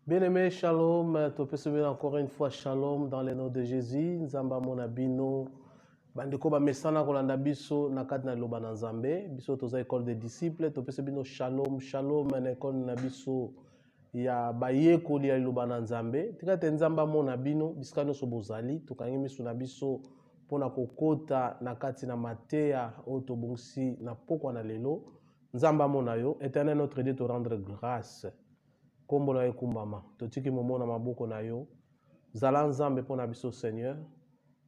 Bien-aimé, shalom. Tu peux se mettre encore une fois shalom dans le nom de Jésus. Nzamba monabino. Bandeko ba mesana kolanda biso na kati na loba na Nzambe. Biso toza école des disciples. Tu peux se bino shalom, shalom na école na biso ya bayekoli ya loba na Nzambe. Tika te Nzamba monabino biskano so bozali. Tukangi miso na biso pona kokota na kati na mateya o tobongsi na pokwa na lelo. Nzamba monayo, éternel notre Dieu te rendre grâce. Kombo na ekumbama totiki momona maboko na yo zala nzambe pona biso Seigneur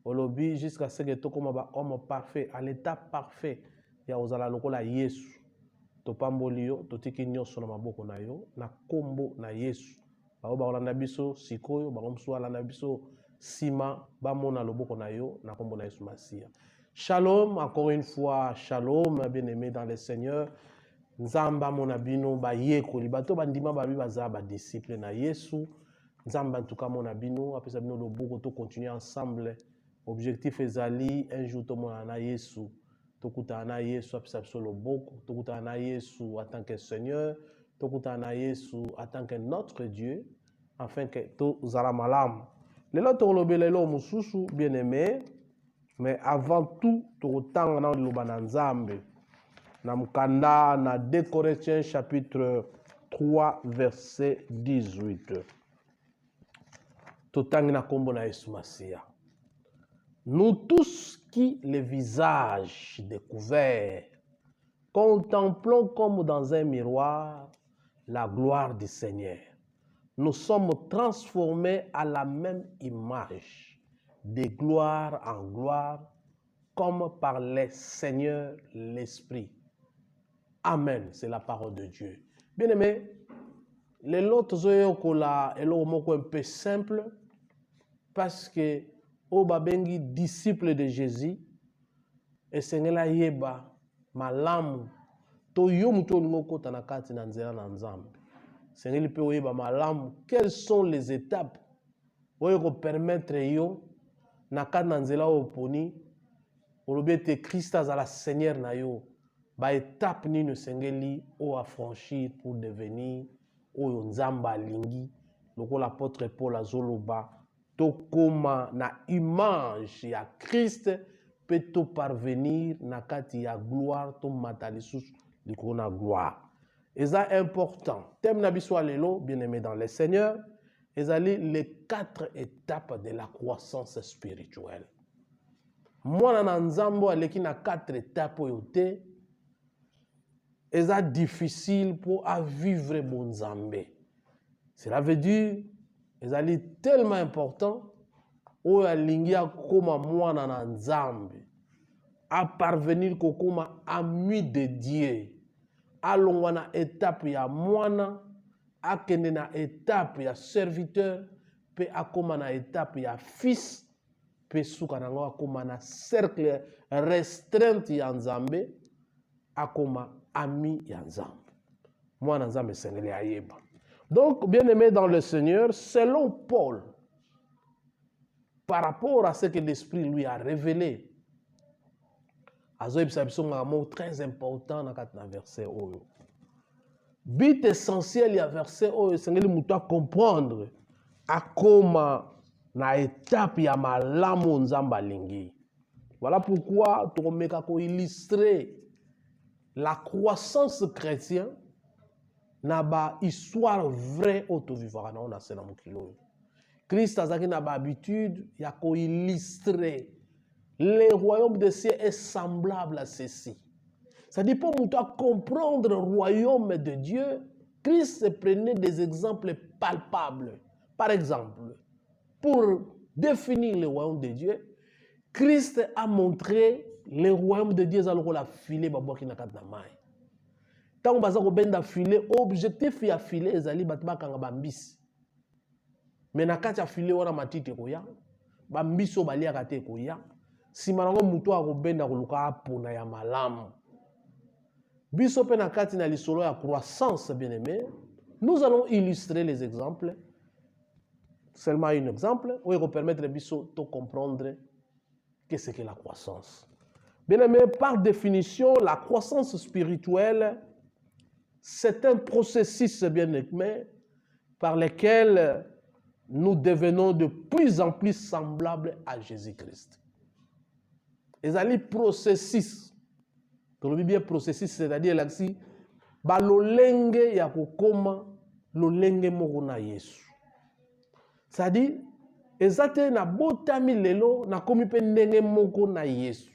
olobi jusqu'à ce que tokoma ba homme parfait à l'état parfait ya ozala lokola Yesu topamboli yo totiki nyonso na maboko na yo na kombo na Yesu bao baolanda biso sikoyo bango mosusu alanda biso sima bamona loboko na yo na kombo na Yesu Masia. Shalom, encore une fois, shalom, bien-aimé dans le Seigneur. Nzamba monabino ba yekoli bato bandima ba bibaza ba disciple na Yesu. Nzamba en tout cas monabino apesa bino loboko to continuer ensemble. Objectif ezali un jour to mona na Yesu. Tokuta na Yesu apesa biso loboko, tokuta na Yesu en tant que Seigneur, tokuta na Yesu en tant que notre Dieu afin que to zala malam. Lelo to lobela lelo mususu bien-aimé, mais avant tout to tanga na loba na Nzambe. Namkanda na 2 Corinthiens chapitre 3 verset 18. Totangi na kombo na Yesu Masia. Nous tous qui les visages découverts contemplons comme dans un miroir la gloire du Seigneur. Nous sommes transformés à la même image, de gloire en gloire, comme par le Seigneur l'Esprit. Amen, c'est la parole de Dieu. Bien-aimé, les autres zoyokola elo moko un peu simple parce que o babengi disciple de Jésus et sengela yeba malamu to yo muto ngoko tanakati na nzela na Nzambe. Sengeli pe oyeba malamu quelles sont les étapes oyo ko permettre yo nakati na nzela oponi olobete Christ azala Seigneur na yo. Ba étape nini sengeli o affranchir pour devenir oyo Nzamba lingi lokola l'apôtre Paul azoloba tokoma na image ya Christ peut to parvenir na kati ya gloire to matalisus likona gloire. Eza important. Thème na biso lelo bien-aimé dans le Seigneur, ezali les 4 étapes de la croissance spirituelle. Mwana na Nzambo aleki na 4 étapes oyo te. C'est difficile pour vivre bon Nzambe. Cela veut dire c'est tellement important où alingi akoma mwana na Nzambe à parvenir kokoma ami de Dieu. Alongwa na étape ya mwana akende na étape ya serviteur pe akoma na étape ya fils pe suka nango akoma na cercle restreint ya Nzambe akoma ami ya Nzambe. Mwana Nzambe sengeli ayeba. Donc, bien-aimé dans le Seigneur, selon Paul, par rapport à ce que l'Esprit lui a révélé, c'est un mot très important dans le verset oyo. But essentiel ya verset oyo sengeli muta comprendre akoma na étape ya malamu Nzamba lingi. Voilà pourquoi tu remeka ko illustrer la croissance chrétienne na ba histoire vraie auto-vivara na on a sena mukilo. Christ azaki na ba habitude ya ko illustrer le royaume des cieux est semblable à ceci. Ça dit pour nous comprendre le royaume de Dieu, Christ prenait des exemples palpables. Par exemple, pour définir le royaume de Dieu, Christ a montré le royaume de Dieu est la filet babouaki na kat na mai. Tant baza ko benda filet, objectif ya filet ezali batba kanga bambisi. Mais na kat ya filet wana matite ko ya, bambiso balia kate ko ya. Sima nango muto ako benda ko luka apona ya malamu. Biso pe na kat na lisolo ya croissance bien-aimé, nous allons illustrer les exemples. Seulement un exemple où il va permettre biso de comprendre qu'est-ce que la croissance. Bien-aimé, par définition, la croissance spirituelle, c'est un processus bien-aimé par lesquels nous devenons de plus en plus semblables à Jésus-Christ. Ezali processus. Quand on bien processus, c'est-à-dire là si ba lolenge ya kokoma lolenge moko na Yesu. C'est-à-dire ezate na botami lelo na komi pe ndenge moko na Yesu.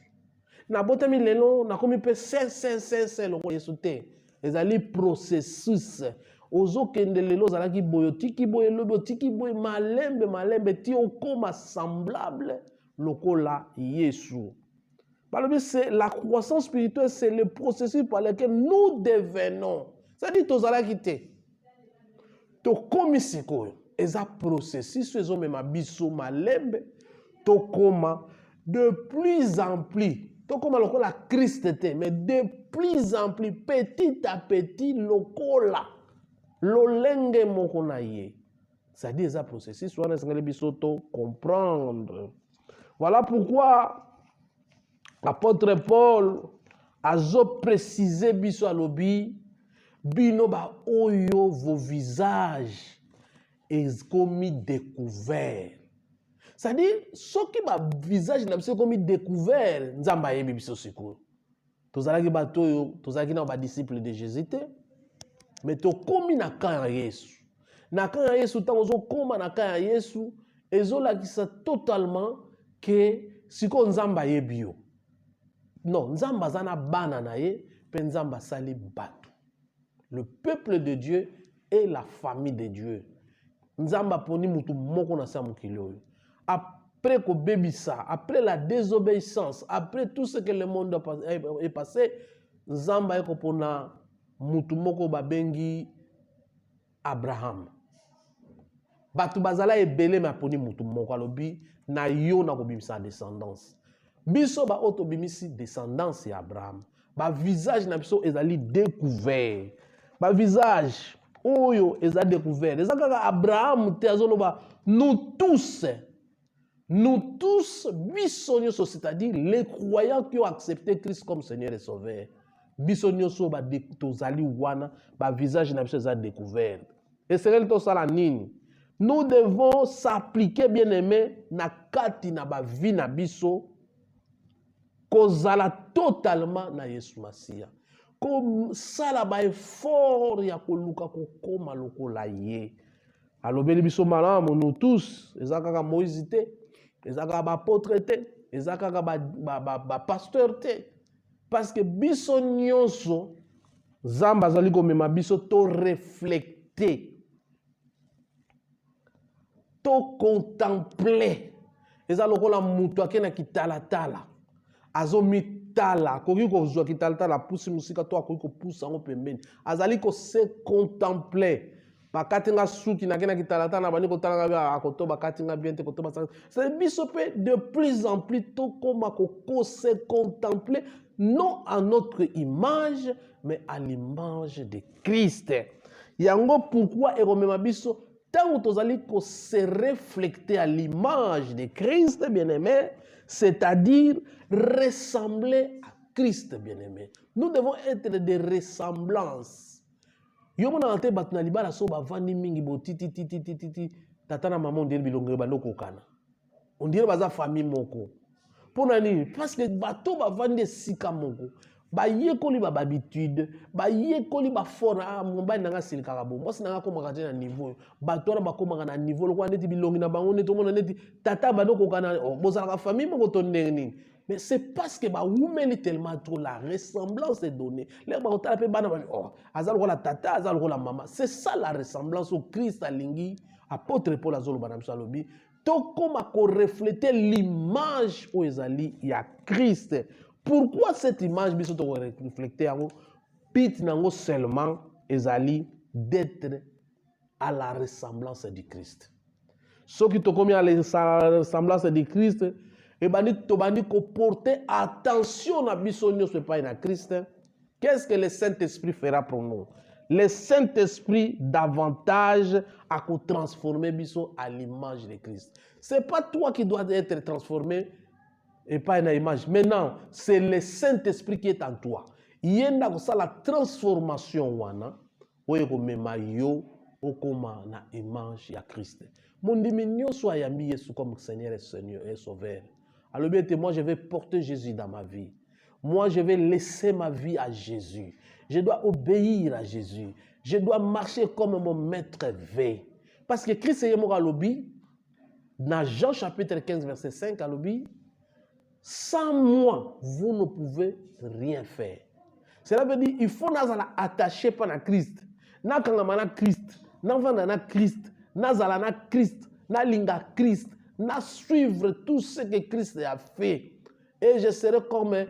Na botami lelo na komi pe se loko Yesu te. Ezali processus. Ozo kende lelo zalaki boyo tiki boye lobo tiki boye malembe ti okoma semblable lokola Yesu. C'est la croissance spirituelle, c'est le processus par lequel nous devenons. C'est-à-dire tozalaki te. To komi sikoyo. Eza processus ezo mema biso malembe to koma de plus en plus. To koma lokola Christ te, mais de plus en plus petit à petit lokola lolenge moko na ye. C'est-à-dire eza processus wana esengeli biso to comprendre. Voilà pourquoi l'apôtre Paul a précisé biso alobi bino ba oyo vos visages est commis découvert. C'est-à-dire ceux qui ba visage na biso commis découvert nzamba yebi biso sikoyo. Tozalaki bato oyo tozalaki na ba disciples de Jésus te, mais to komi na kan ya Yesu. Na kan ya Yesu tango zo koma na kan ya Yesu ezolakisa totalement que siko nzamba yebi yo. Non, nzamba zana bana na ye, pe nzamba sali bato. Le peuple de Dieu est la famille de Dieu. Nzamba poni mutu moko na sa mukili oyo. Après ko bebisa, après la désobéissance, après tout ce que le monde est passé, nzamba eko pona mutu moko babengi Abraham. Batu bazala ebele ma poni mutu moko alobi na yo na ko bimisa descendance. Biso ba oto bimisi descendance ya Abraham. Ba visage na biso ezali découvert. Ba visage oyo ezali découvert. Ezakaka Abraham te azoloba nous tous biso nyoso, c'est-à-dire les croyants qui ont accepté Christ comme Seigneur et Sauveur. Biso nyoso ba tozali wana ba visage na biso ezali découvert. Et c'est to sala nini? Nous devons s'appliquer bien aimé na kati na ba vie na biso. Kozala totalement na Yesu Masia. Comme ça la ba effort ya koluka kokoma lokola ye. Alobeli biso malamu nous tous, ezakaka Moïse te, ezakaka ba apôtre te, ezakaka ba pasteur te. Parce que biso nyonso zamba zali komema biso to reflecter, to contempler. Eza lokola mutu akena kitala. Azo mitala koki ko zwa kitala pusi musika to akoki ko pusa ngo pembeni azali ko se contempler bakati nga suki na kena kitala na bani ko tala nga akoto bakati nga bien te koto basa c'est biso pe de plus en plus to koma ko se contempler non à notre image mais à l'image de Christ. Yango pourquoi eromema biso tant tozali ko se refléter à l'image de Christ bien-aimé, c'est-à-dire ressembler à Christ bien-aimé. Nous devons être des ressemblances. Yomo na ante batuna libala so ba vandi mingi bo titi tata na maman ndiri bilongo ba loko kana. On dirait baza famille moko. Pona nini? Parce que bato ba vandi sika moko. Ba yekoli ba habitude, ba yekoli ba fora mobali nanga silikaka bo. Moi sinanga ko makati na niveau. Bato na ba komaka na niveau lokwa neti bilongi na bango neti mona neti tata ba loko kana bozala ka famille moko to ndeni. Mais c'est parce que ba wumeli tellement trop la ressemblance est donnée. Les ba otala pe bana ba azal ko la tata, azal ko la maman. C'est ça la ressemblance au Christ alingi apôtre Paul azolo bana msalobi. To koma ko refléter l'image o ezali ya Christ. Pourquoi cette image biso to refléter yango pit nango seulement ezali d'être à la ressemblance du Christ. Ceux qui to komi à la ressemblance du Christ et bandi to bandi ko porter attention na biso nyonso pas na Christ. Qu'est-ce que le Saint-Esprit fera pour nous? Le Saint-Esprit davantage à transformer biso à l'image de Christ. C'est pas toi qui dois être transformé et pas une image. Maintenant, c'est le Saint-Esprit qui est en toi. Il y a la transformation wana, oyo mema yo okoma na image ya Christ. Mondimi nyonso ayambi Yesu comme Seigneur et Sauveur. Alors bien, moi je vais porter Jésus dans ma vie. Moi je vais laisser ma vie à Jésus. Je dois obéir à Jésus. Je dois marcher comme mon maître veut. Parce que Christ est mort à l'obi, dans Jean chapitre 15 verset 5 à l'obi, sans moi, vous ne pouvez rien faire. Cela veut dire il faut nous attacher par la Christ. Na kangamana Christ, na vanda Christ, na zala Christ, na linga Christ, na suivre tout ce que Christ a fait. Et je serai comme un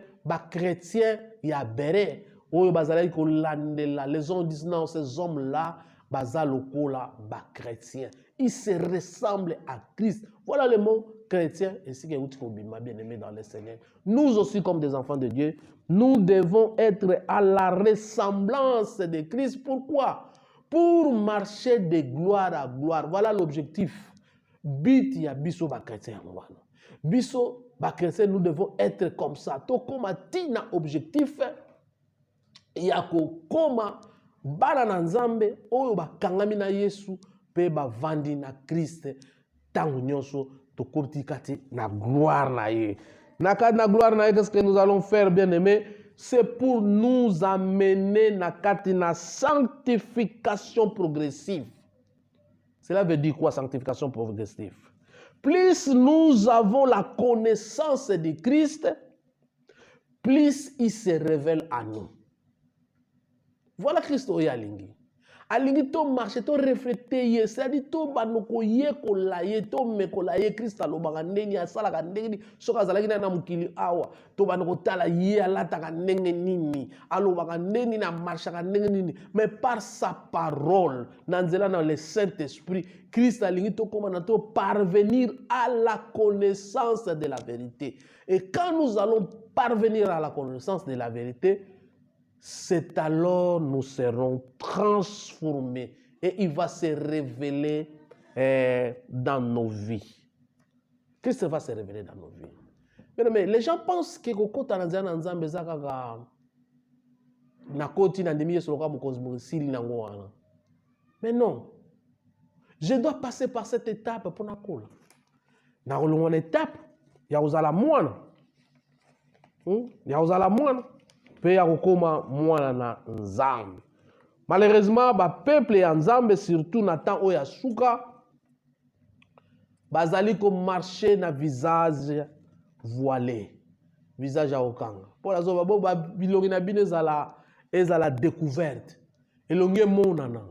chrétien yabere. Les gens disent non, ces hommes-là, bazalokola, ba chrétien. Ils se ressemblent à Christ. Voilà le mot chrétien. Et si vous bien aimé dans le Seigneur, nous aussi, comme des enfants de Dieu, nous devons être à la ressemblance de Christ. Pourquoi? Pour marcher de gloire à gloire. Voilà l'objectif. Bit ya biso ba chrétien. Biso ba chrétien, nous devons être comme ça. To comme tina objectif. Yako koma bana na nzambe oyo bakangami na Yesu pe bavandi na Christ tango nyonso tokotikati na gloire na ye. Na kati na gloire na ye, qu'est-ce que nous allons faire, bien aimé? C'est pour nous amener na kati na sanctification progressive. Cela veut dire quoi, sanctification progressive? Plus nous avons la connaissance de Christ, plus il se révèle à nous. Voilà Christ oya alingi. Alingi to marcher, to refléter, c'est-à-dire to banoko ye kolaye, to mekolaye Christ alobaka ndenge asalaka ndenge soka azalaki na mukili awa, to banoko tala ye alataka ndenge nini, alobaka ndenge na marchaka ndenge nini, mais par sa parole, nanzela dans le Saint-Esprit, Christ alingi to komana to parvenir à la connaissance de la vérité. Et quand nous allons parvenir à la connaissance de la vérité, c'est alors nous serons transformés et il va se révéler dans nos vies. Qu'est-ce qui va se révéler dans nos vies? Mais les gens pensent que kokota na nzambe zakaka na koti na ndimi yeso loka mokonzi sili na ngwana. Mais non. Je dois passer par cette étape pour nakola. Na kolonga na étape ya kozala mwana. Ya kozala mwana. Malheureusement, ba peuple ya nzambe surtout na temps oya suka bazali ko marcher na visage voilé, visage ya okanga. Pour la zoba bo ba bilongi na bino ezala découverte. Elongi monana.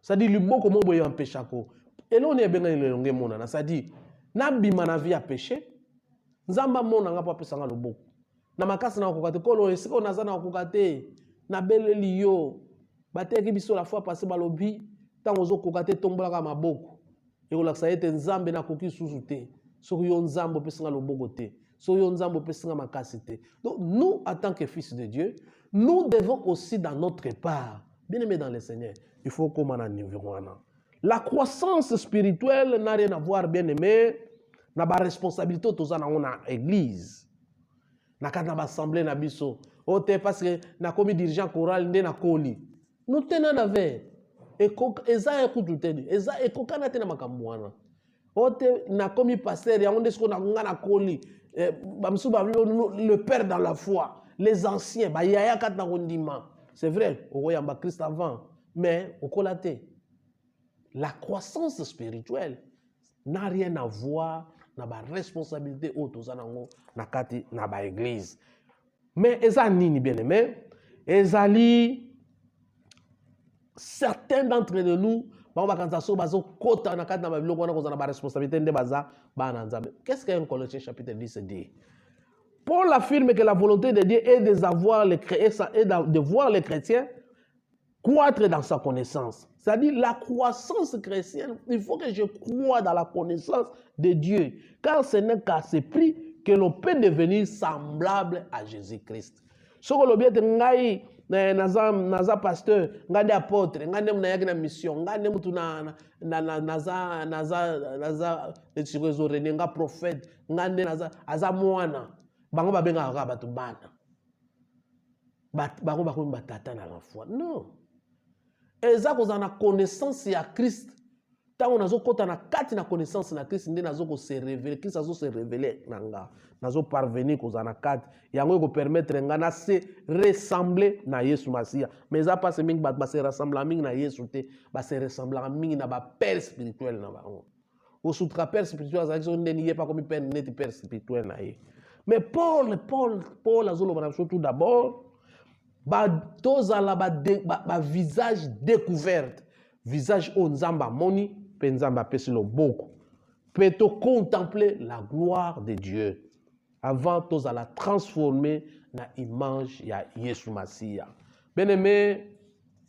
Ça dit liboko mo boye empêchako. Eloni ebenga elongi monana, ça dit na bima na vie ya péché, nzamba monanga pa pesanga loboko. Na makasi na okokate kolo esiko nazana okokate na beleli yo bateki biso la fois passé balobi tango zo kokate tombolaka maboko ekolakisa ete nzambe na koki susu te soki yo nzambe pesinga loboko te soki yo nzambe pesinga makasi te. Donc nous en tant que fils de Dieu, nous devons aussi dans notre part, bien aimé dans le Seigneur, il faut comme un niveau. La croissance spirituelle n'a rien à voir, bien aimé, na ba responsabilité tozana on église. Na kati na l'assemblée na biso ote parce que na komi dirigeant choral nde na koli nous tenons na ve eza ekutu teni eza ekokana tena makambo wana ote na komi pasteur ya onde sko na nga na koli bamsu ba le père dans la foi, les anciens ba yaya kati na kondima, c'est vrai okoyamba Christ avant mais okolate. La croissance spirituelle n'a rien à voir na ba responsabilité autozanango na kati na ba église. Mais eza nini bien aimé, ezali certains d'entre nous ba kanza so bazo kota na kati na ba biloko na kozana ba responsabilité nde baza ba na nzambe. Qu'est-ce qu'un Colossiens chapitre 10 dit? Paul affirme que la volonté de Dieu est de voir les chrétiens croître dans sa connaissance. C'est-à-dire la croissance chrétienne, il faut que je croie dans la connaissance de Dieu. Car ce n'est qu'à ce prix que l'on peut devenir semblable à Jésus-Christ. Ce que l'on peut dire, naza pasteur, ngande apôtre, ngande mnayaki na mission, ngande mtu naza prophète, ngande naza mwana. Bango babenga ka batu bana. Bango bakomi batata na la foi. Non. eza kozala na connaissance ya Christ. Tant on a kota na kati na connaissance na Christ nde nazo ko se révéler, Christ azo se révéler nanga. Nazo parvenir kozala na kati. Yango ko permettre nga na se ressembler na Yesu Masia. Mais ça pas se mingi ba se rassembler mingi na Yesu te, ba se ressembler mingi na ba père spirituel na ba. Au soutra père spirituel ça qui nde ni pas comme père net père spirituel na ye. Mais Paul azolo bana tout d'abord ba tozala ba visage découvert. Visage au nzamba moni pe nzamba pesi lo boko. Peut contempler la gloire de Dieu avant de la transformer na image ya Yesu Masia. Bien-aimé,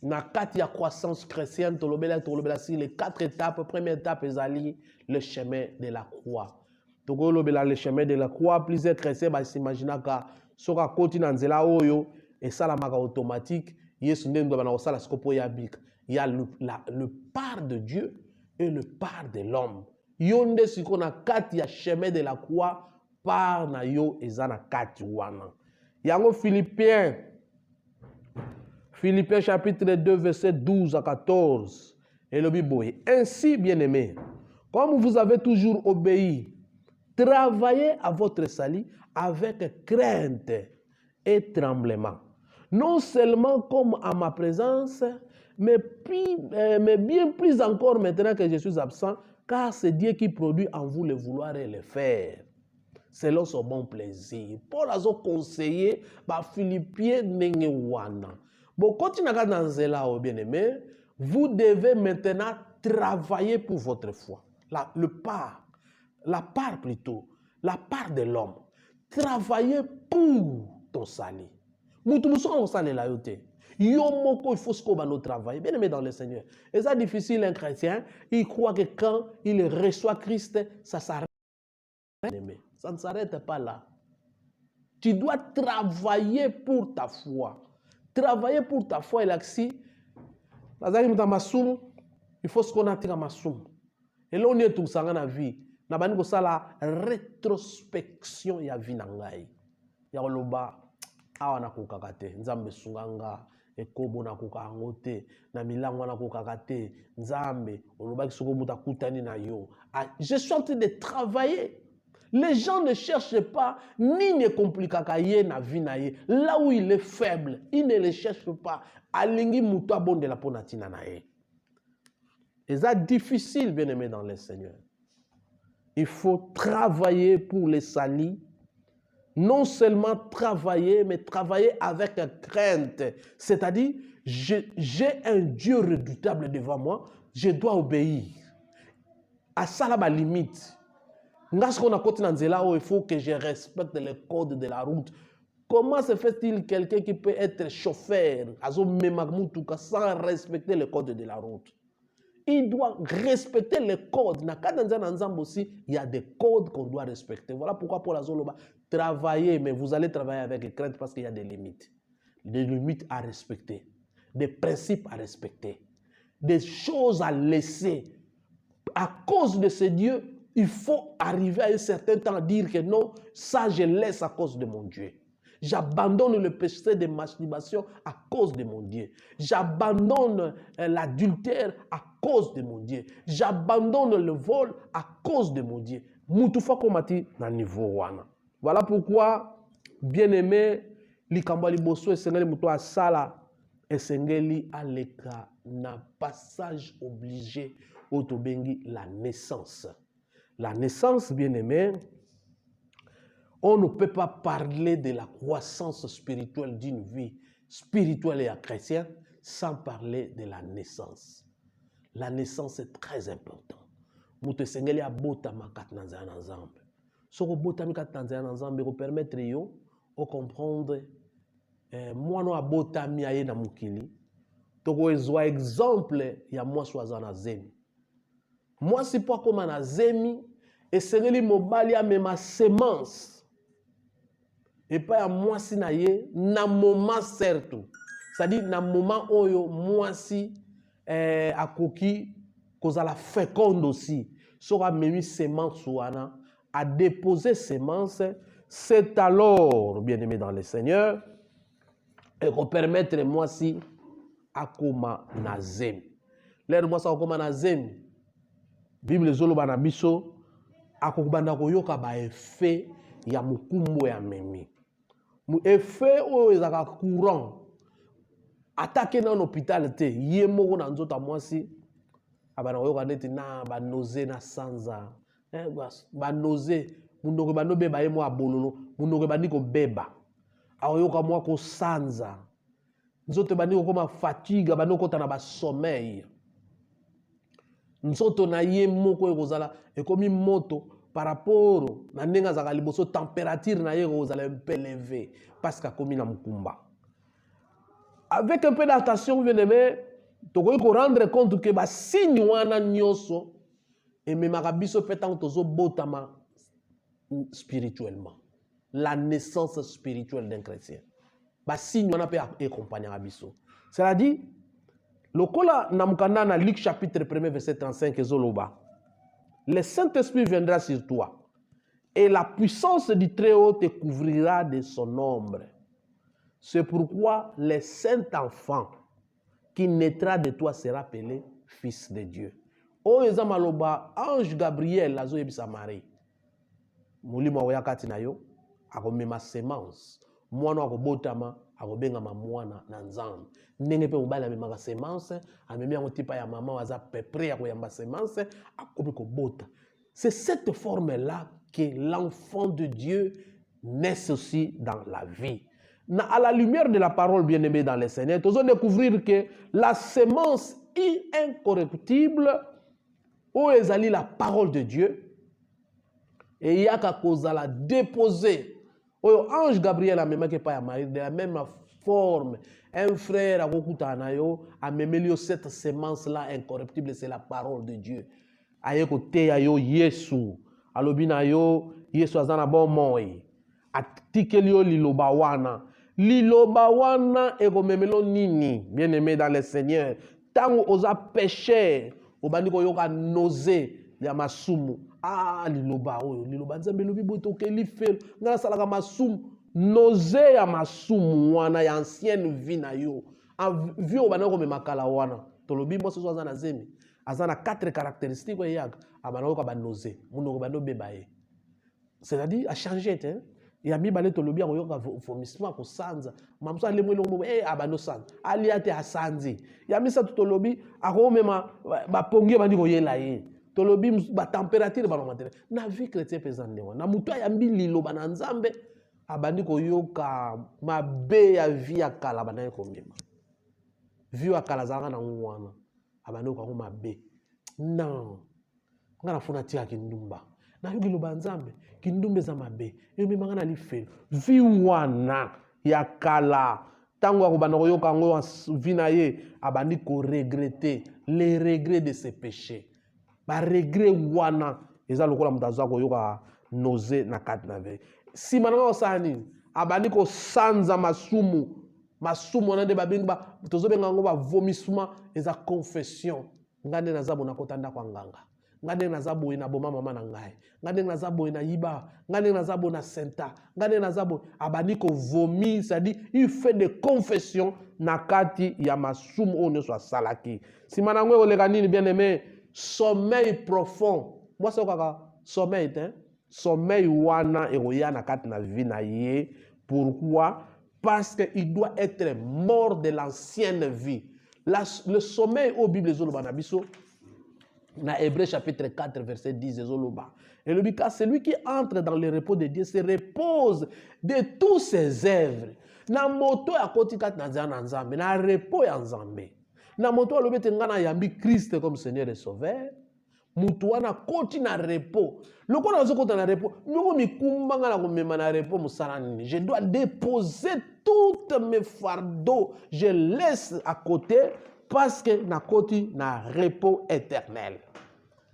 na kati ya croissance chrétienne, tolobela si les 4 étapes. Première étape ezali le chemin de la croix. Tolobela le chemin de la croix, plusieurs chrétiens ba s'imaginer ka soka koti na nzela oyo et ça la maka automatique, Yesu ndendo bana osala skopo ya bika. Il y a le part de Dieu et le part de l'homme. Yonde siko na kati ya chemin de la croix par na yo eza na kati wana. Yango Philippiens chapitre 2 verset 12 à 14. Et le Bible. Ainsi, bien-aimés, comme vous avez toujours obéi, travaillez à votre salut avec crainte et tremblement. Non seulement comme à ma présence, mais bien plus encore maintenant que je suis absent, car c'est Dieu qui produit en vous le vouloir et le faire, selon son bon plaisir. Paul a conseillé, Philippiens nenge wana. Bon, continuez dans cela, bien aimé, vous devez maintenant travailler pour votre foi. La part de l'homme. Travailler pour ton salut. Il faut que travailler. Bien aimé dans le Seigneur. Et ça difficile, un chrétien, il croit que quand il reçoit Christ, ça s'arrête. Ça ne s'arrête pas là. Tu dois travailler pour ta foi. Travailler pour ta foi, il faut ce qu'on a tiré à Massoum. Et là, on est tout ça dans la vie. On a la rétrospection de la vie. Il y a le awa na kokakate nzambe sunganga ekobo na kokangote na milango na kokakate nzambe olobaki soko muta kutani na yo. Je suis en train de travailler. Les gens ne cherchent pas ni ne compliquent na vie na ye. Là où il est faible, ils ne le cherchent pas. Alingi muta bonde la ponatina na ye. Et ça difficile, bien aimé dans le Seigneur. Il faut travailler pour les salis. Non seulement travailler, mais travailler avec crainte. C'est-à-dire, j'ai un Dieu redoutable devant moi, je dois obéir. À ça, là, ma limite. Il faut que je respecte les codes de la route. Comment se fait-il quelqu'un qui peut être chauffeur sans respecter les codes de la route? Il doit respecter les codes. Aussi, il y a des codes qu'on doit respecter. Voilà pourquoi Paul Azoloba travailler, mais vous allez travailler avec crainte parce qu'il y a des limites. Des limites à respecter, des principes à respecter, des choses à laisser. À cause de ce Dieu, il faut arriver à un certain temps à dire que non, ça je laisse à cause de mon Dieu. J'abandonne le péché de masturbation à cause de mon Dieu. J'abandonne l'adultère à cause de mon Dieu. J'abandonne le vol à cause de mon Dieu. Moutoufa komati na niveau wana. Voilà pourquoi, bien-aimé, likambali bosso esengeli muto asala esengeli aleka na passage obligé otobengi la naissance. La naissance, bien-aimé, on ne peut pas parler de la croissance spirituelle d'une vie spirituelle et chrétienne sans parler de la naissance. La naissance est très importante. Muto esengeli abota makatna nzana nzambe. Ce que vous avez permettre de comprendre moi no abota miaye na mukili toko ezwa exemple ya moi swazana zemi moi si pas comme na zemi et sengeli mobali a même semence et pas ya moi si na ye na moment certain c'est-à-dire na moment oyo moi si akoki kozala féconde aussi sera memi semence wana à déposer semence, c'est alors, bien-aimé dans le Seigneur, et qu'on permettre moi si akoma na zemi. Lero mwasi akoma na zemi, Bible ezoloba na biso akokubanda koyoka ba effet ya mukumbo ya memi. Mu effet oyo ezaka courant attaqué na hôpital te ye moko na nzota mwasi abana koyoka neti na ba nausée na sanza ba nausée munoko bando beba ye mo abololo munoko bandi ko beba ayoka mwa ko sanza nzoto bandi ko koma fatigue bando kota na ba sommeil nzoto na ye moko ekozala ekomi moto par rapport na ndenga zaka liboso température na ye ekozala un peu élevé parce que akomi na mukumba. Avec un peu d'attention, bien-aimé, tu peux rendre compte que les signes wana nyonso et même biso petan tozo botama spirituellement. La naissance spirituelle d'un chrétien. Les signes wana peut accompagner biso. C'est-à-dire le kola namukanda na Luc chapitre 1 verset 35 ezoloba. Le Saint-Esprit viendra sur toi et la puissance du Très-Haut te couvrira de son ombre. C'est pourquoi le Saint-Enfant qui naîtra de toi sera appelé Fils de Dieu. O ezamaloba ange Gabriel azo yebisa Marie. Mulimo oyakati na yo akomema semence. Mwana akobotama akobengama mwana na nzambe. Ndenge pe mobali amemaka semence, amemi yango tipa ya mama waza pepre akoyamba semence akobi kobota. C'est cette forme-là que l'enfant de Dieu naît aussi dans la vie. À la lumière de la parole bien-aimée dans le Seigneur, nous allons découvrir que la sémence incorruptible, où est la parole de Dieu, et il y a qu'à cause la déposer. Ange Gabriel a même pas à Marie de la même forme. Un frère a même cette sémence-là incorruptible, c'est la parole de Dieu. Aye kote ayo Yesu, alobina yo Yesu azana bon moi. Atikeli yo liloba wana. Liloba wana egomemelo nini, bien-aimé dans le Seigneur. Tango oza péché, obandi ko yoka nausée ya masumu. Ah liloba oyo, liloba nzambe lobi boto ke li fel. Ngana salaka masumu, nausée ya masumu wana ya ancienne vie na yo. En vie obandi ko memakala wana. Tolobi mo so azana zemi. Azana 4 caractéristiques yaga. Abana ko ba nausée, munoko bando bebaye. C'est-à-dire à changer hein. Ya mi balé tolobi ko yoka vomissement ko sanza mamso ale mwelo mo abano sanza ali ate asanzi ya mi sa tolobi ako mema ba pongi bandi ko yela ye tolobi ba température ba no na vie chrétien pesande na mutu ya mbili lo bana nzambe abandi ko yoka mabe ya vie ya kala bana ko mema vie ya kala zanga na ngwana abandi ko mabe non ngana funa tia kindumba na yugi loba nzambe kindumbe za mabe yemi mangana lifelo viwana ya kala tango akobana koyoka ngo vina ye abandi ko regretter les regrets de ses péchés ba regret wana eza lokola mutazo koyoka nausée na kati na ve si mananga osani abandi ko sanza masumu wana de babengi ba tozobenga ngo ba vomissement eza confession ngande na zabo na kotanda kwa nganga ngande na zabo ina boma mama na ngai ngande na zabo ina yiba ngande na zabo na senta ngande na zabo abandi ko vomir, c'est-à-dire il fait des confessions na kati ya masumu ono so salaki simana ngwe oleka nini bien aimé sommeil profond moi c'est kaka sommeil hein sommeil wana eroya na kati na vie na ye. Pourquoi? Parce que il doit être mort de l'ancienne vie. Le sommeil au Bible zoloba na biso dans Hébreux chapitre 4 verset 10 et le car celui qui entre dans le repos de Dieu se repose de tous ses œuvres. Na moto ya kotika na nzambe na repos ya nzambe. Na moto alobete ngana yambi Christ comme Seigneur et Sauveur. Mutu wana koti na repos. Loko na zoko na repos, nyoko mikumba ngana komema na repos musala nini. Je dois déposer toutes mes fardeaux, je laisse à côté. Parce que na koti na repos éternel.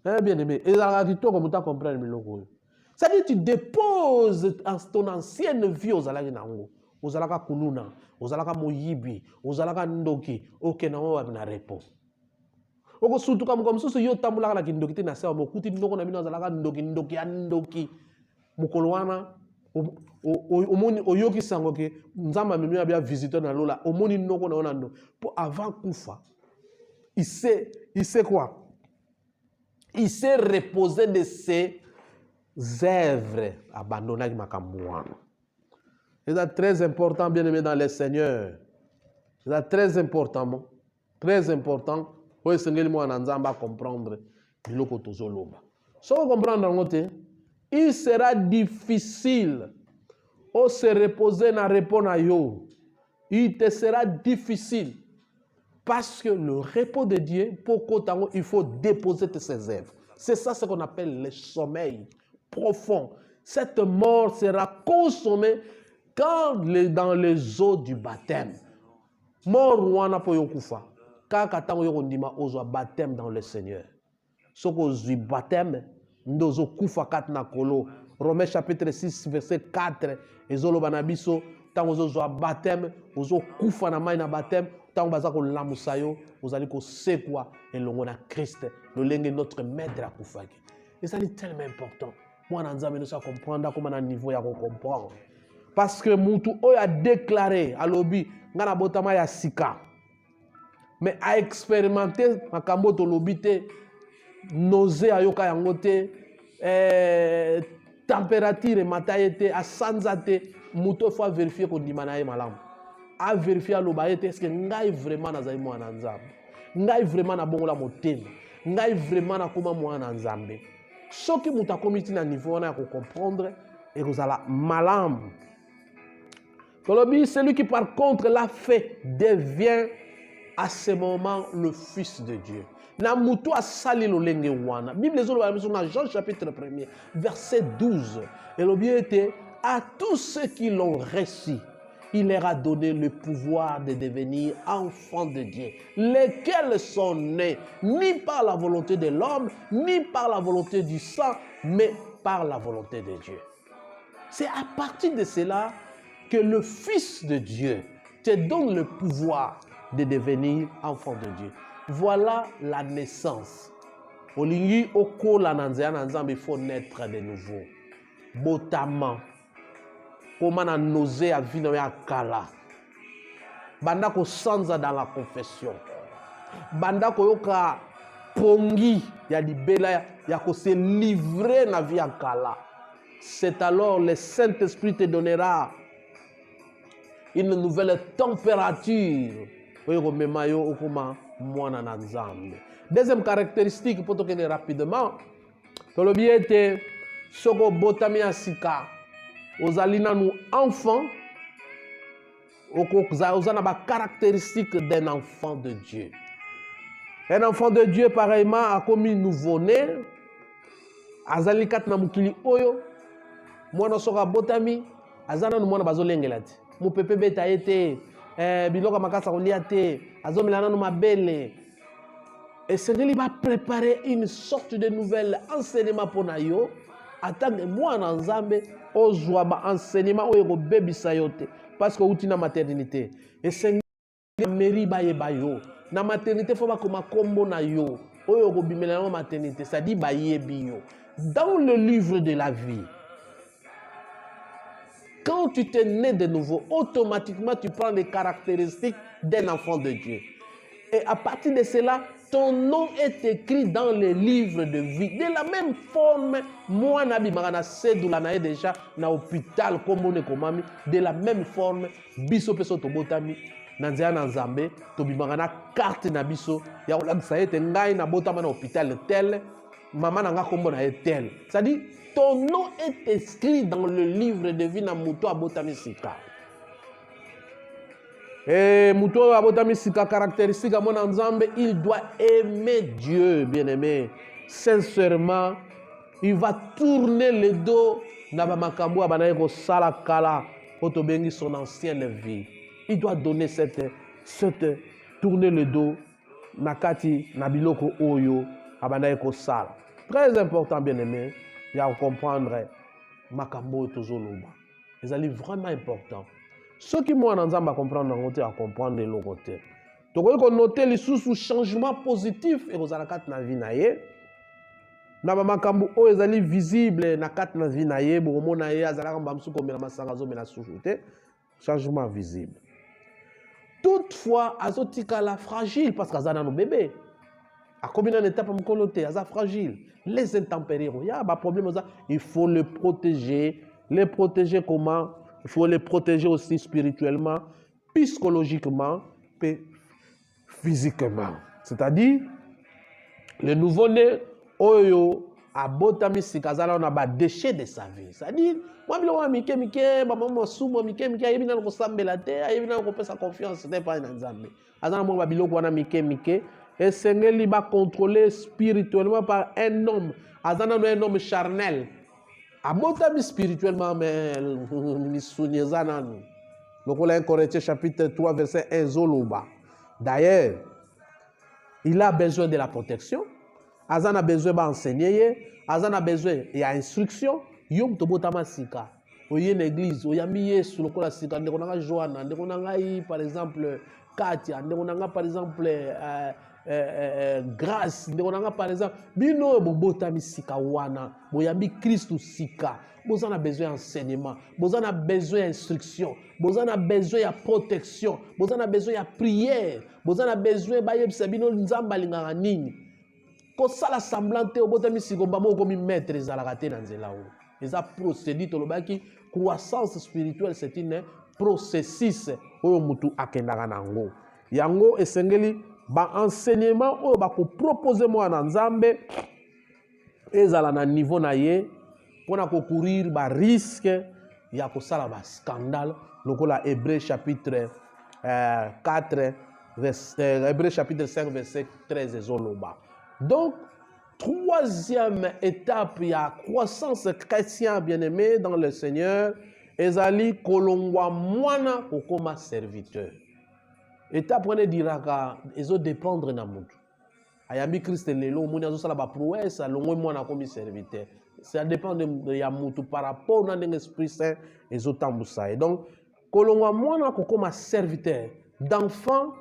Hein, bien aimé. Et la rito comme tu comprends le logo. C'est-à-dire tu déposes ton ancienne vie aux alaka nango, aux alaka kununa, aux alaka moyibi, aux alaka ndoki, aucun na na repos. Oko surtout comme ça yo tambula la kindoki te na sa mokuti ndoko na bino aux alaka ndoki ndoki mukolo wana omoni oyoki sango ke nzamba memi abia visiteur na lola omoni noko na onando pour avant kufa il sait quoi, il s'est reposé de ses œuvres abandonnées makambuana. C'est très important, bien aimé dans le Seigneur. C'est très important, très important. Oui, Seigneur, moi, on comprendre biloko tozoloba. Si on comprend dans notre, il sera difficile de se reposer na répondre à yo. Il te sera difficile parce que le repos de Dieu, pour qu'autant il faut déposer ses œuvres. C'est ça ce qu'on appelle le sommeil profond. Cette mort sera consommée quand dans les eaux du baptême. Mort wana po yokufa. Kaka tango yokondima ozwa baptême dans le Seigneur. Soko zwi baptême ndozo kufa kat na kolo. Romains chapitre 6 verset 4 ezoloba na biso tango ozwa baptême ozo kufa na mai na baptême tango baza ko lamusa yo ozali ko sekwa elongo na Christ lolenge notre maître akufaki. Et ça est tellement important. Moi na nzambe nous comprendre comment na niveau ya ko comprendre. Parce que Moutou a déclaré à l'obi, ngana botama ya sika. Mais a expérimenté makambo to lobite, nausée ayoka yangote, température matayete, a sanzate, Moutou faut vérifier qu'on dit manaye malam. A vérifier à l'obaete, est-ce que ngai vraiment na zaimo ananzambe? Ngai vraiment na bongola motema? Ngai vraiment na koma mo ananzambe? Ce qui mouta komiti na niveau na ko comprendre et que ça malam. Celui qui par contre l'a fait devient à ce moment le Fils de Dieu. Na mutu asali lo lenge wana. Bible zolo ba dans Jean chapitre 1er verset 12. Et le bien était à tous ceux qui l'ont reçu, il leur a donné le pouvoir de devenir enfants de Dieu, lesquels sont nés ni par la volonté de l'homme, ni par la volonté du sang, mais par la volonté de Dieu. C'est à partir de cela que le Fils de Dieu te donne le pouvoir de devenir enfant de Dieu. Voilà la naissance. Olingi oko la nanzea nanzambe, il faut naître de nouveau. Botamment. Comment na nausée à vino ya kala. Banda ko sanza dans la confession. Banda ko yoka pongi ya libela ya ko se livrer na vie ya kala. C'est alors le Saint-Esprit te donnera une nouvelle température. Deuxième caractéristique, pour te donner rapidement, le bien était soko botami asika, ozalina nous enfants, ozana ba caractéristique d'un enfant de Dieu. Un enfant de Dieu pareillement a commis nouveau-né, azali kat na mukili oyo, mwana soka botami, azana nou mwana bazolengelati. Mon pepe beta été biloka makasa kolia te azomilana no mabele et Seigneur va préparer une sorte de nouvel enseignement pour nayo atange mwana nzambe ozwa ba enseignement oyo ko bebisa yote parce que utina maternité et Seigneur meri ba yeba yo na maternité faut ba koma kombo na yo oyo ko bimela na maternité ça dit ba yebi yo dans le livre de la vie. Quand tu t'es né de nouveau, automatiquement, tu prends les caractéristiques d'un enfant de Dieu. Et à partir de cela, ton nom est écrit dans les livres de vie. De la même forme, moi, Nabi Marana Sedoula nae déjà na hôpital comme on est comme de la même forme, biso peso to botami, nanzia nanzambe, to bimagana carte na biso, ya ola saete ngai na botama na hôpital tel, maman nanga kombo na tel. C'est-à-dire ton nom est inscrit dans le livre de vie na muto abotami sika. Et muto abotami sika caractéristique à mon ensemble, il doit aimer Dieu, bien-aimé. Sincèrement, il va tourner le dos na bamakambo abanaiko sala kala poto bengi son ancienne vie. Il doit donner cette tourner le dos nakati nabiloko oyo abanaiko sala. Très important, bien-aimé. Il y a à comprendre makambo tozoloba. C'est vraiment important. Ceux qui m'ont ensemble à comprendre à comprendre le côté. Donc on noter les sous changement positif et aux alakat na vie naie. na bamakambu oyo ezali visible na kati na vie na ye bokomona ye azalaka mbamsu komela masanga azomela susu te changement visible. Toutefois azotikala fragile parce qu'aza nano bébé akomi na étape mokolo te aza fragile. Les intempéries il y a un problème il faut le protéger. Les protéger comment? Il faut les protéger aussi spirituellement, psychologiquement et physiquement. C'est-à-dire le nouveau-né oyo abotami sikazala on a ba déchet de sa vie. C'est-à-dire moi biloko mike maman sumo mike ayebi na ko sambela te ayebi na ko pesa confiance te pa na Nzambe. Azana mo ba biloko wana mike et sengeli ba contrôler spirituellement par un homme. Azana un homme charnel. Abotami spirituellement mais misunieza nanu. Donc on a un Corinthiens chapitre 3 verset 1 zoloba. D'ailleurs, il a besoin de la protection. Azan a besoin d'enseigner. Azan a besoin d'instruction. Yom tobotama sika. Oye l'église, oyami yesu lokola sika ndeko nanga Joanna, ndeko nanga par exemple Katia, ndeko nanga par exemple Grâce, ndeko nanga par exemple bino bobotami sika wana, boyambi Christ sika. Bozan a besoin d'enseignement, bozan a besoin d'instruction, bozan a besoin de protection, bozan a besoin de prière, bozan a besoin de bino nzamba linganga nini. Ko sala semblante obotami sikomba mo komi maître ezalaka te na nzela o. Eza procédure tolobaki croissance spirituelle c'est une processus oyo mutu akendaka nango. Yango esengeli ba enseignement oyo ba ko proposer moi na Nzambe ezala na niveau na ye pona ko courir ba risque ya ko sala ba scandale lokola Hébreux chapitre 4 Hébreux chapitre 5 verset 13 ezoloba. Donc, troisième étape, il y a croissance chrétienne bien-aimé dans le Seigneur. Ezali kolongwa mwana kokoma serviteur. Étape on dira ezo dépendre na mutu. Ayambi Christ lelo moni azo sala ba prouesse alongwe mwana komi serviteur. Ça dépend de ya mutu par rapport na l'Esprit Saint ezo tambusa. Et donc kolongwa mwana kokoma serviteur, d'enfant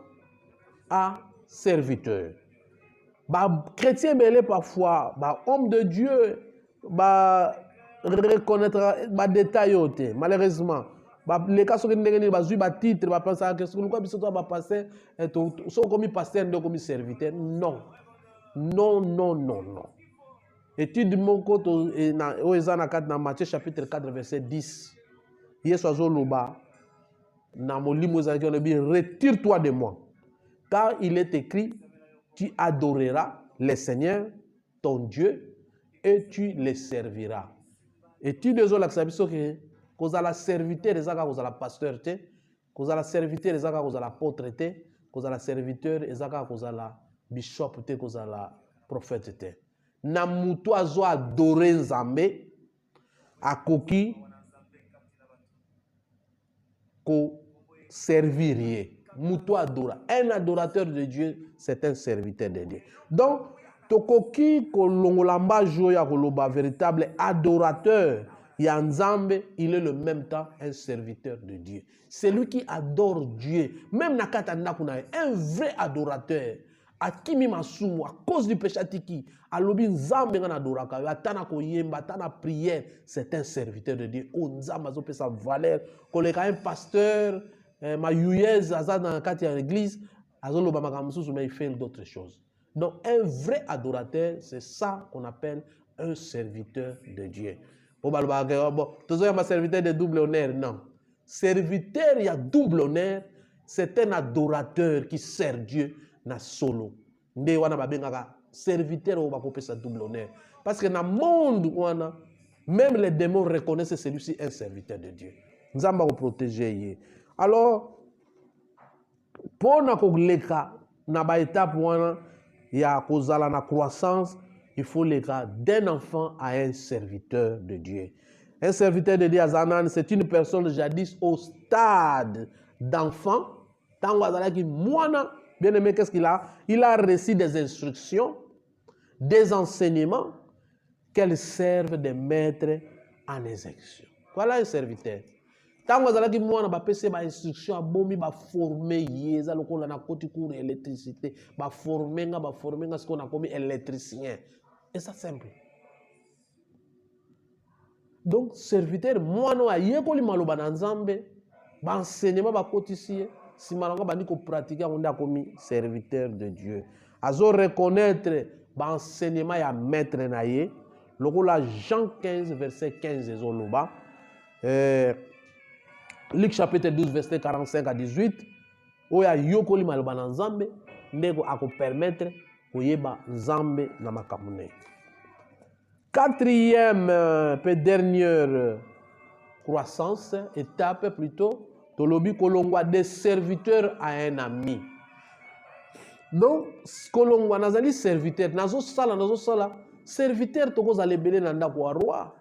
à serviteur. Bah, chrétien belé parfois, bah, homme de Dieu, bah, reconnaître bah, détail. Malheureusement, bah, les cas sont que bah, bah, titre, bah, penser que ce que nous avons passé, sont comme pasteur, de comme serviteur. Non, non, non, non, non. Étude mon côté, dans Matthieu chapitre 4, verset 10. Yesu loba, na molimo retire-toi de moi, car il est écrit. Tu adoreras le Seigneur, ton Dieu, et tu le serviras. Et tu devons l'accepter que vous allez serviteur des aga, vous allez pasteur, vous allez serviteur des aga, vous allez apôtre, vous allez serviteur des aga, vous allez bishop, vous allez prophète. Na mutu azo adorer Nzambe, akoki ko servir. Mutu adora. Un adorateur de Dieu, c'est un serviteur de Dieu. Donc, tokoki kolongolamba joya koloba véritable adorateur Yanzambe, il est le même temps un serviteur de Dieu. C'est lui qui adore Dieu. Même nakatanda kuna un vrai adorateur. Akimi masumu à cause du péché atiki, alobi Nzambe ngana adoraka, atana koyemba, atana prière, c'est un serviteur de Dieu. O Nzambe azo pesa valeur, koleka un pasteur ma yuyez aza dans l'église, mais il fait d'autres choses. Donc un vrai adorateur, c'est ça qu'on appelle un serviteur de Dieu. Bon, un serviteur de double honneur, non. Serviteur, il y a double honneur, c'est un adorateur qui sert Dieu na solo. Serviteur, on va couper sa double honneur. Parce que dans le monde, même les démons reconnaissent celui-ci un serviteur de Dieu. Nous allons protéger. Alors, pour na étape il y a la croissance, il faut les cas d'un enfant à un serviteur de Dieu. Un serviteur de Dieu, c'est une personne jadis au stade d'enfant. Bien aimé, qu'est-ce qu'il a? Il a reçu des instructions, des enseignements qu'elles servent de maître en exécution. Voilà un serviteur. Tant que vous avez des instructions, vous former, vous avez l'électricité, vous former ce qu'on a comme électricien. Et ça simple. Donc serviteur mwana ayekoli maloba na Nzambe ba enseignement ba kotisi si malanga bandi ko pratiquer on a commis serviteur de Dieu. Azo reconnaître ba enseignement ya maître na ye. Lokola Jean 15 verset 15 ezoloba. Luc chapitre 12 verset 45 à 18. Oya yokoli maloba na Nzambe ndeko ako permettre koyeba Nzambe na makambo ne. Quatrième et dernière croissance, étape plutôt, tolobi kolongwa des serviteurs à un ami. Donc, kolongwa nazali serviteur, nazo sala, serviteur toko zalebele nanda kwa roi.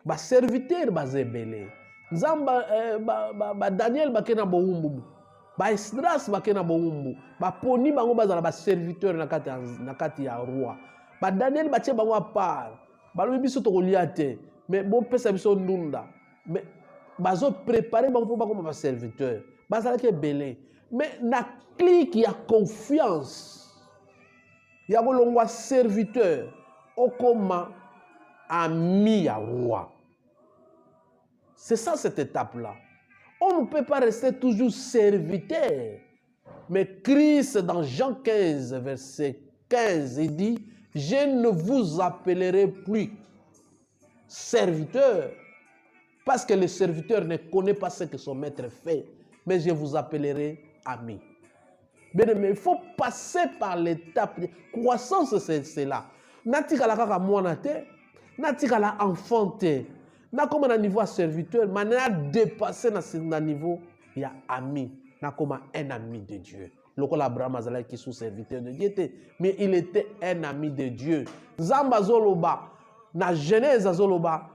Ba serviteur bazebele. Nzamba ba Daniel bakena boumbu. Ba Esdras bakena boumbu. Ba poni bango bazala ba serviteur na kati ya roi. Ba Daniel batie bango a part. Balobi biso tokolia te mais bon pesa biso ndunda mais bazo préparer bango pour bakoma ba serviteur bazala ke belé mais na clique ya confiance ya kolongwa serviteur okoma ami ya roi. C'est ça cette étape là. On ne peut pas rester toujours serviteur. Mais Christ dans Jean 15 verset 15 il dit: je ne vous appellerai plus serviteur, parce que le serviteur ne connaît pas ce que son maître fait, mais je vous appellerai ami. Mais il faut passer par l'étape de croissance, c'est là. Natikala kaka mwana te, natikala enfant te, na comme na niveau serviteur, mais na dépassé na niveau ya ami, na comme un ami de Dieu. Lokola Abraham azala qui sous serviteur de Dieu, mais il était un ami de Dieu. Zamba zoloba, na Genèse azoloba,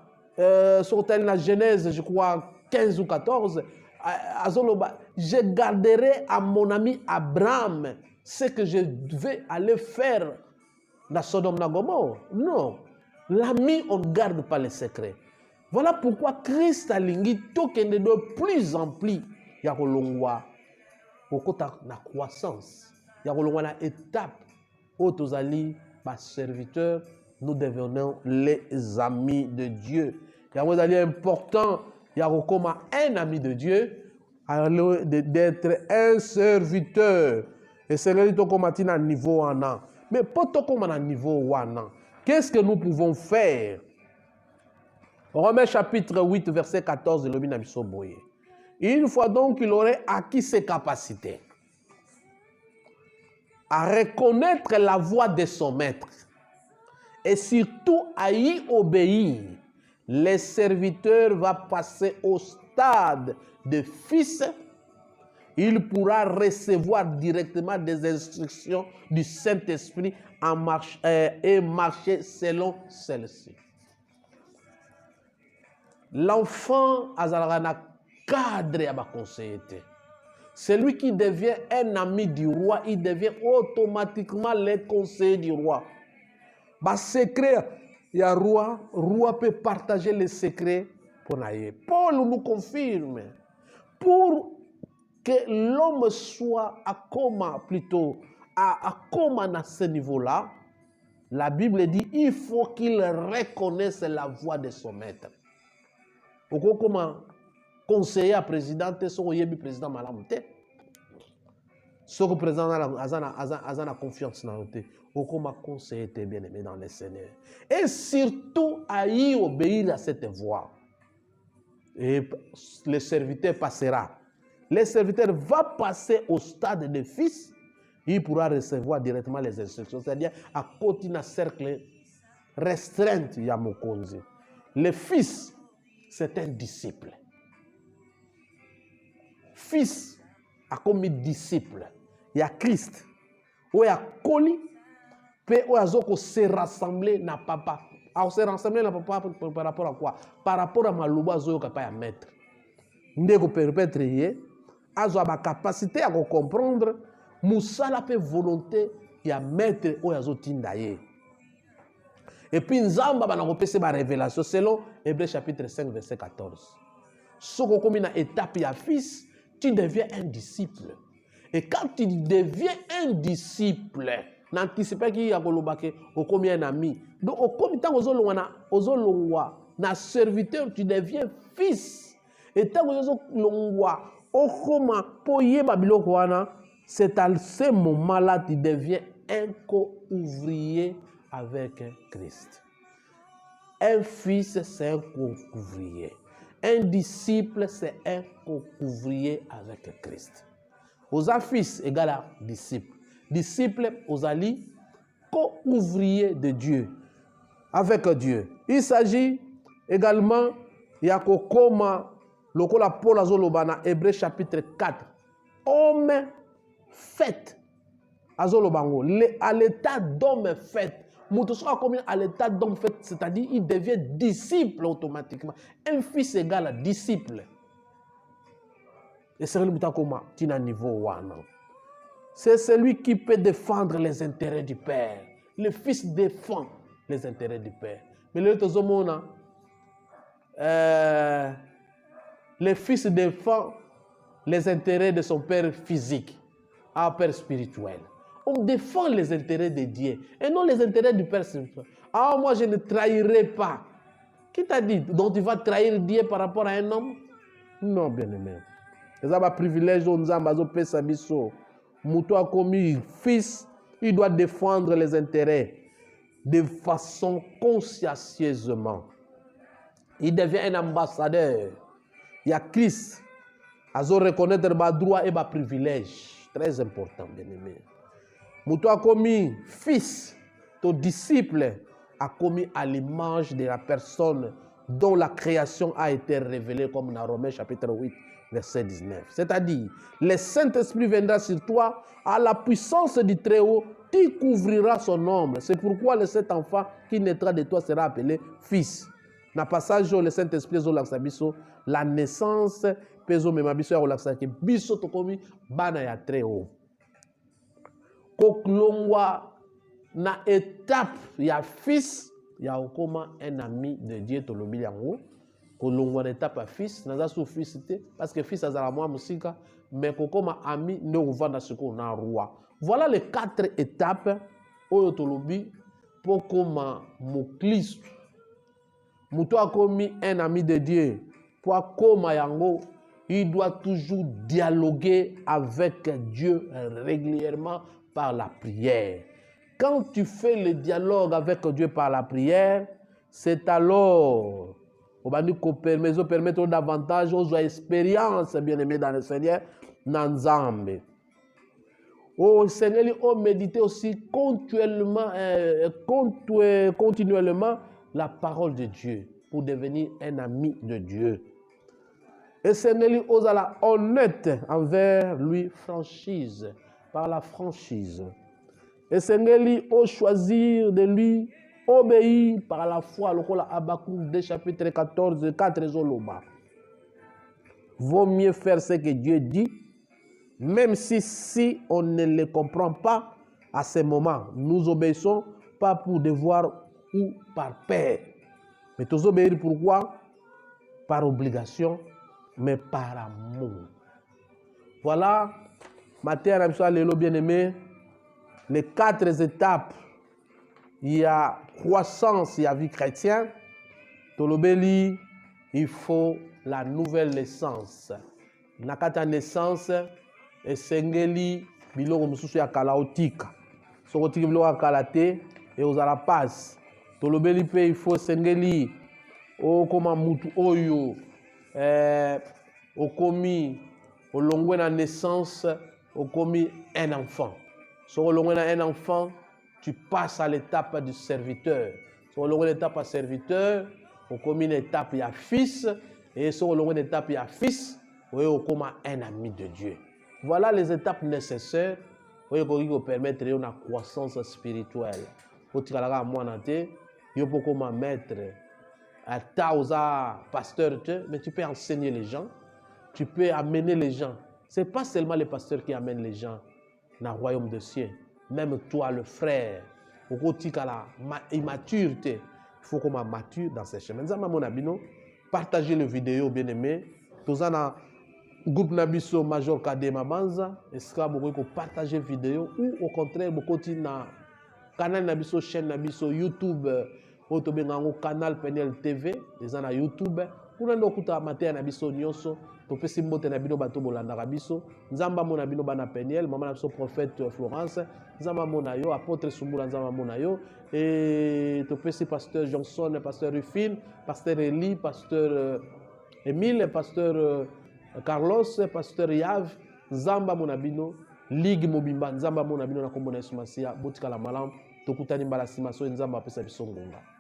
sur la Genèse, je crois 15 ou 14, azoloba, je garderai à mon ami Abraham ce que je vais aller faire dans Sodome na Gomorrhe. Non, l'ami on ne garde pas les secrets. Voilà pourquoi Christ a lingi tokende de plus en plus ya kolongwa. Okota na croissance, ya kolongwa na étape où tozali ba serviteur, nous devenons les amis de Dieu. Yakozali important ya kokoma un ami de Dieu, d'être un serviteur. Et c'est là que komati na niveau wana. Mais pour to koma na niveau wana, qu'est-ce que nous pouvons faire? Romains chapitre 8 verset 14 le bina biso boye. Une fois donc qu'il aurait acquis ses capacités à reconnaître la voix de son maître et surtout à y obéir, le serviteur va passer au stade de fils. Il pourra recevoir directement des instructions du Saint-Esprit et marcher selon celles-ci. L'enfant azalana cadre à ma conseillère. Celui qui devient un ami du roi, il devient automatiquement le conseiller du roi. Bah secret, il y a roi peut partager les secrets pour naïe. Paul nous confirme, pour que l'homme soit à coma plutôt à ce niveau-là, la Bible dit il faut qu'il reconnaisse la voix de son maître. Pourquoi comment conseiller à président, ce président malamute. Ce que président a confiance dans nous. Ou comment conseiller tes bien-aimés dans le Seigneur. Et surtout à y obéir à cette voix. Et le serviteur passera. Le serviteur va passer au stade de fils. Il pourra recevoir directement les instructions. C'est-à-dire à côté d'un cercle restreint. Le fils, c'est un disciple. Fils a comme disciple. Il y a Christ. Où il y a Coli. Puis où il y a se rassembler na papa. Alors se rassembler na papa par rapport à quoi? Par rapport à ma louba zoyo kapa ya maître. Ndeko perpètre yé. Azo a ma capacité à comprendre. Moussala pe volonté ya maître où il y a zotinda yé. Et puis Nzamba ba na kopese ba révélation selon Hébreux chapitre 5 verset 14. Soko comme une étape ya fils, tu deviens un disciple. Et quand tu deviens un disciple, n'anticipe pas qu'il y a un ami. Donc, au comité, ozolongwa na serviteur, tu deviens fils. Et tant que l'ongwa, okoma, poye babiloko wana, c'est à ce moment-là tu deviens un co-ouvrier avec Christ. Un fils, c'est un co-ouvrier. Un disciple, c'est un co-ouvrier avec Christ. Aux fils égale à disciple. Disciple, aux alliés, co-ouvrier de Dieu. Avec Dieu. Il s'agit également, il y a Kokoma, lokola Paul Azolobana, Hébreux chapitre 4. Homme fait. Azolobango, à l'état d'homme fait. Moutoussera comme à l'état d'homme fait, c'est-à-dire il devient disciple automatiquement. Un fils égal à disciple. Et c'est le niveau. C'est celui qui peut défendre les intérêts du Père. Le fils défend les intérêts du Père. Mais le fils défend les intérêts de son père physique, un père spirituel. On défend les intérêts de Dieu et non les intérêts du père spirituel. Ah, moi je ne trahirai pas. Qui t'a dit? Donc tu vas trahir Dieu par rapport à un homme? Non, bien aimé. C'est un privilège au Nzambazo Pesabiso. Moutou a commis fils, il doit défendre les intérêts de façon consciencieusement. Il devient un ambassadeur. Il y a Christ. À reconnaître les droits et les privilèges. Très important, bien aimé. Moutou a commis fils, ton disciple a commis à l'image de la personne dont la création a été révélée, comme dans Romains chapitre 8, verset 19. C'est-à-dire, le Saint-Esprit viendra sur toi à la puissance du Très-Haut, tu couvriras son ombre. C'est pourquoi le cet enfant qui naîtra de toi sera appelé fils. Dans le passage où le Saint-Esprit la naissance peso memabiso ya relaxaki biso tokomi bana ya Très-Haut. Koklongwa na étape ya fils ya okoma un ami de Dieu tolobi yango. Kolongwa na étape ya fils naza sous fils parce que fils azala mwa musika mais kokoma ami ne uvanda siko na roi. Voilà les 4 étapes oyo tolobi pour koma muklisto. Muto akomi un ami de Dieu pour koma yango, il doit toujours dialoguer avec Dieu régulièrement par la prière. Quand tu fais le dialogue avec Dieu par la prière, c'est alors on va nous permettre davantage aux expériences bien-aimées dans le Seigneur, Nanzambe. Oh Seigneur, oh méditer aussi continuellement la parole de Dieu pour devenir un ami de Dieu. Et Seigneur, ose la honnête envers lui, franchise, par la franchise. Et Seigneur, ose choisir de lui, obéir par la foi. Le Habakkuk 2 chapitre 14, 4 Zoloba. Vaut mieux faire ce que Dieu dit, même si on ne le comprend pas à ce moment. Nous obéissons pas pour devoir ou par peur. Mais tous obéir pourquoi? Par obligation, mais par amour. Voilà, Matthieu Rabsal bien-aimé, les 4 étapes. Il y a croissance, il y a vie chrétienne. Tolobeli, il faut la nouvelle naissance. Nakata naissance, et sengeli, biloko mususu ya kalaotika. Sokotiki biloko ya kalate, et aux la passe. Tolobeli pe, il faut sengeli, o koma mutu oyo, okomi, olongwe na naissance, okomi un enfant. Si olongwe na un enfant, tu passes à l'étape du serviteur. Si olongwe l'étape à serviteur, okomi une étape ya fils, et si olongwe une étape ya fils, okoma un ami de Dieu. Voilà les étapes nécessaires pour permettre une croissance spirituelle. Pour que la moinate, il faut comme maître, pasteur, mais tu peux enseigner les gens, tu peux amener les gens. Ce n'est pas seulement les pasteurs qui amènent les gens dans le royaume des cieux. Même toi, le frère, au côté de la immaturité, il faut qu'on mature dans ces chemins. Partagez le vidéo, bien aimé. Tous en groupe Nabiso Major Kade Mabanza, est-ce que vous pouvez partager vidéo ou au contraire, vous continuez dans canal Nabiso, chaîne Nabiso, YouTube, oyo tobenga yango Canal Peniel TV eza na YouTube kuna ndo okuta mateya na biso nyonso topesi mbote na bino bato bolandaka biso nzamba mona bino bana Peniel mama na biso prophète Florence nzamba mona yo apôtre Sumbula nzamba mona yo et topesi pasteur Johnson pasteur Rufine pasteur Eli pasteur Emile pasteur Carlos pasteur Yav nzamba mona bino ligue mobimba nzamba mona bino na kombo na Yesu Masia botika la malamu tokutani mbala sima so nzamba apesa biso ngonga